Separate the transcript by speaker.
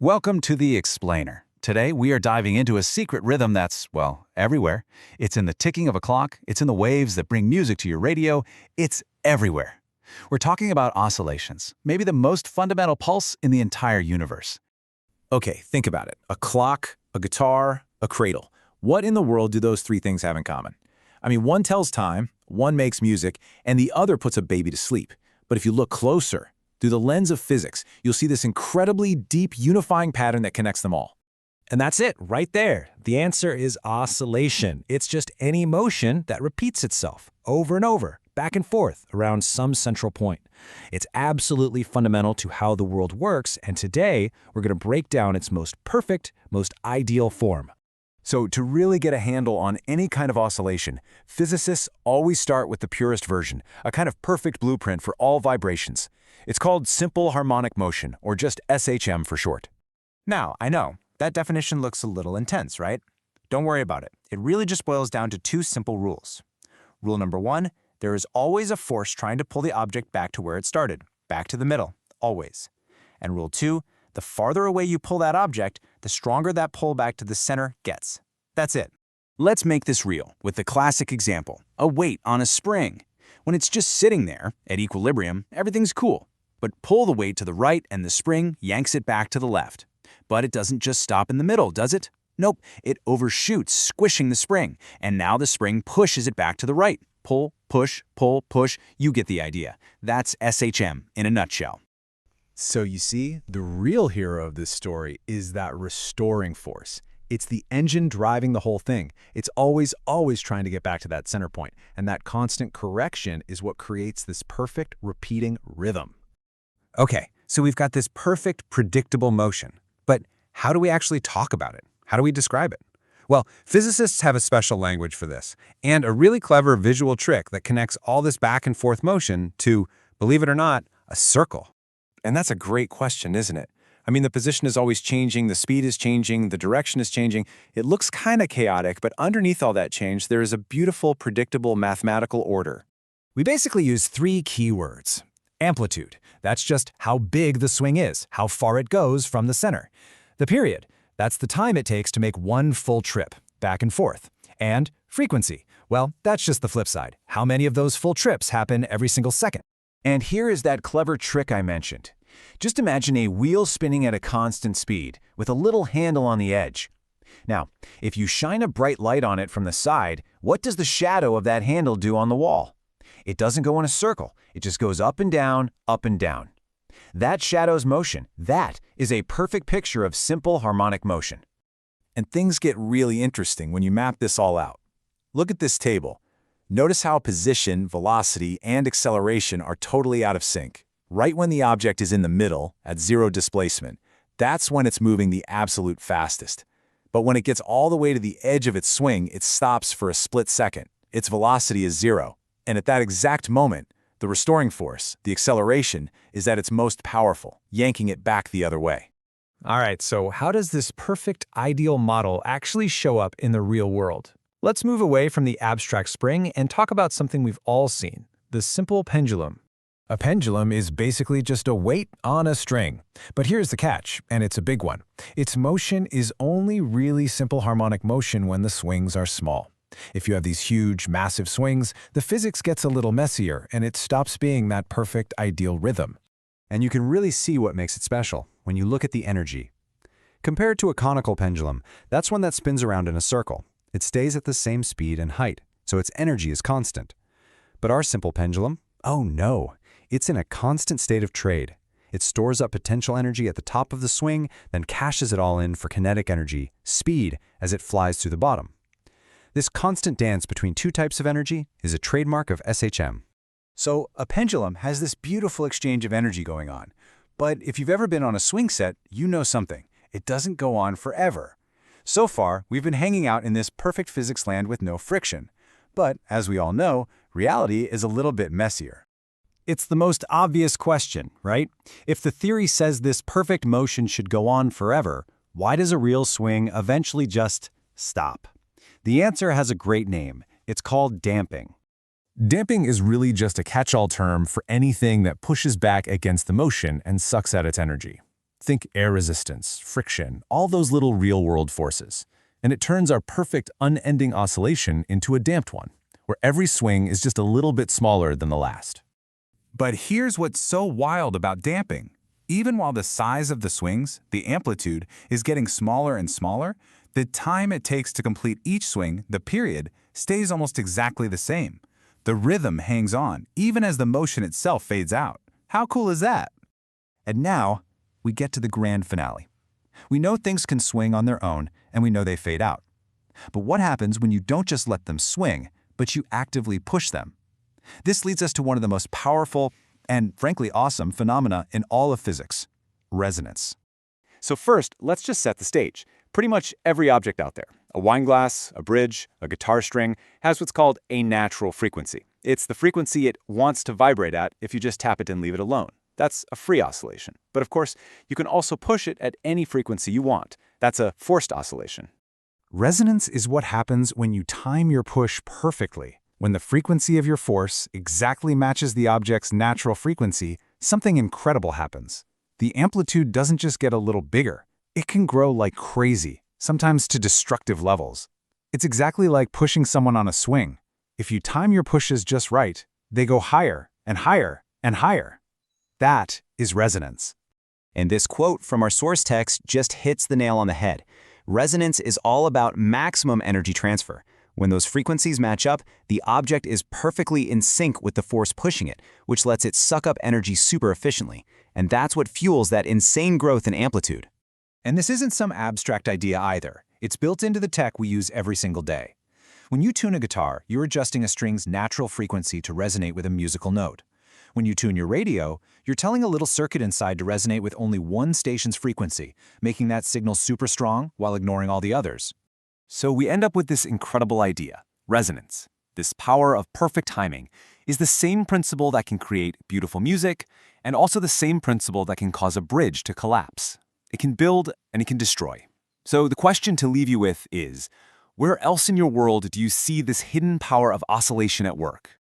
Speaker 1: Welcome to The Explainer. Today, we are diving into a secret rhythm that's, well, everywhere. It's in the ticking of a clock, it's in the waves that bring music to your radio, it's everywhere. We're talking about oscillations, maybe the most fundamental pulse in the entire universe.
Speaker 2: Okay, think about it. A clock, a guitar, a cradle. What in the world do those three things have in common? I mean, one tells time, one makes music, and the other puts a baby to sleep. But if you look closer, through the lens of physics, you'll see this incredibly deep unifying pattern that connects them all.
Speaker 3: And that's it, right there. The answer is oscillation. It's just any motion that repeats itself over and over, back and forth, around some central point. It's absolutely fundamental to how the world works, and today we're going to break down its most perfect, most ideal form.
Speaker 2: So to really get a handle on any kind of oscillation, physicists always start with the purest version, a kind of perfect blueprint for all vibrations. It's called simple harmonic motion, or just SHM for short.
Speaker 4: Now, I know, that definition looks a little intense, right? Don't worry about it. It really just boils down to two simple rules. Rule number one, there is always a force trying to pull the object back to where it started, back to the middle, always. And rule two, the farther away you pull that object, the stronger that pull back to the center gets. That's it.
Speaker 1: Let's make this real with the classic example, a weight on a spring. When it's just sitting there, at equilibrium, everything's cool. But pull the weight to the right and the spring yanks it back to the left. But it doesn't just stop in the middle, does it? Nope, it overshoots, squishing the spring, and now the spring pushes it back to the right. Pull, push, you get the idea. That's SHM in a nutshell.
Speaker 5: So you see, the real hero of this story is that restoring force. It's the engine driving the whole thing. It's always trying to get back to that center point, and that constant correction is what creates this perfect, repeating rhythm.
Speaker 3: Okay, so we've got this perfect, predictable motion. But how do we actually talk about it? How do we describe it? Well, physicists have a special language for this, and a really clever visual trick that connects all this back and forth motion to, believe it or not, a circle.
Speaker 2: And that's a great question, isn't it? I mean, the position is always changing, the speed is changing, the direction is changing. It looks kind of chaotic, but underneath all that change, there is a beautiful, predictable mathematical order.
Speaker 3: We basically use three key words. Amplitude, that's just how big the swing is, how far it goes from the center. The period, that's the time it takes to make one full trip, back and forth. And frequency, well, that's just the flip side. How many of those full trips happen every single second?
Speaker 1: And here is that clever trick I mentioned. Just imagine a wheel spinning at a constant speed, with a little handle on the edge. Now, if you shine a bright light on it from the side, what does the shadow of that handle do on the wall? It doesn't go in a circle, it just goes up and down, up and down. That shadow's motion, that is a perfect picture of simple harmonic motion.
Speaker 2: And things get really interesting when you map this all out. Look at this table. Notice how position, velocity, and acceleration are totally out of sync. Right when the object is in the middle, at zero displacement, that's when it's moving the absolute fastest. But when it gets all the way to the edge of its swing, it stops for a split second. Its velocity is zero. And at that exact moment, the restoring force, the acceleration, is at its most powerful, yanking it back the other way.
Speaker 3: All right, so how does this perfect, ideal model actually show up in the real world? Let's move away from the abstract spring and talk about something we've all seen, the simple pendulum. A pendulum is basically just a weight on a string. But here's the catch, and it's a big one. Its motion is only really simple harmonic motion when the swings are small. If you have these huge, massive swings, the physics gets a little messier, and it stops being that perfect, ideal rhythm.
Speaker 5: And you can really see what makes it special when you look at the energy. Compared to a conical pendulum, that's one that spins around in a circle. It stays at the same speed and height, so its energy is constant. But our simple pendulum? Oh no, it's in a constant state of trade. It stores up potential energy at the top of the swing, then cashes it all in for kinetic energy, speed, as it flies through the bottom. This constant dance between two types of energy is a trademark of SHM.
Speaker 2: So a pendulum has this beautiful exchange of energy going on. But if you've ever been on a swing set, you know something. It doesn't go on forever. So far, we've been hanging out in this perfect physics land with no friction. But, as we all know, reality is a little bit messier.
Speaker 3: It's the most obvious question, right? If the theory says this perfect motion should go on forever, why does a real swing eventually just stop? The answer has a great name. It's called damping.
Speaker 5: Damping is really just a catch-all term for anything that pushes back against the motion and sucks out its energy.
Speaker 6: Think air resistance, friction, all those little real-world forces. And it turns our perfect unending oscillation into a damped one, where every swing is just a little bit smaller than the last.
Speaker 2: But here's what's so wild about damping. Even while the size of the swings, the amplitude, is getting smaller and smaller, the time it takes to complete each swing, the period, stays almost exactly the same. The rhythm hangs on, even as the motion itself fades out. How cool is that?
Speaker 4: And now, we get to the grand finale. We know things can swing on their own, and we know they fade out. But what happens when you don't just let them swing, but you actively push them? This leads us to one of the most powerful and, frankly, awesome phenomena in all of physics: resonance.
Speaker 7: So first, let's just set the stage. Pretty much every object out there, a wine glass, a bridge, a guitar string, has what's called a natural frequency. It's the frequency it wants to vibrate at if you just tap it and leave it alone. That's a free oscillation. But of course, you can also push it at any frequency you want. That's a forced oscillation.
Speaker 2: Resonance is what happens when you time your push perfectly. When the frequency of your force exactly matches the object's natural frequency, something incredible happens. The amplitude doesn't just get a little bigger. It can grow like crazy, sometimes to destructive levels. It's exactly like pushing someone on a swing. If you time your pushes just right, they go higher and higher and higher. That is resonance.
Speaker 1: And this quote from our source text just hits the nail on the head. Resonance is all about maximum energy transfer. When those frequencies match up, the object is perfectly in sync with the force pushing it, which lets it suck up energy super efficiently. And that's what fuels that insane growth in amplitude.
Speaker 4: And this isn't some abstract idea either. It's built into the tech we use every single day. When you tune a guitar, you're adjusting a string's natural frequency to resonate with a musical note. When you tune your radio, you're telling a little circuit inside to resonate with only one station's frequency, making that signal super strong while ignoring all the others.
Speaker 7: So we end up with this incredible idea. Resonance, this power of perfect timing, is the same principle that can create beautiful music, and also the same principle that can cause a bridge to collapse. It can build and it can destroy. So the question to leave you with is, where else in your world do you see this hidden power of oscillation at work?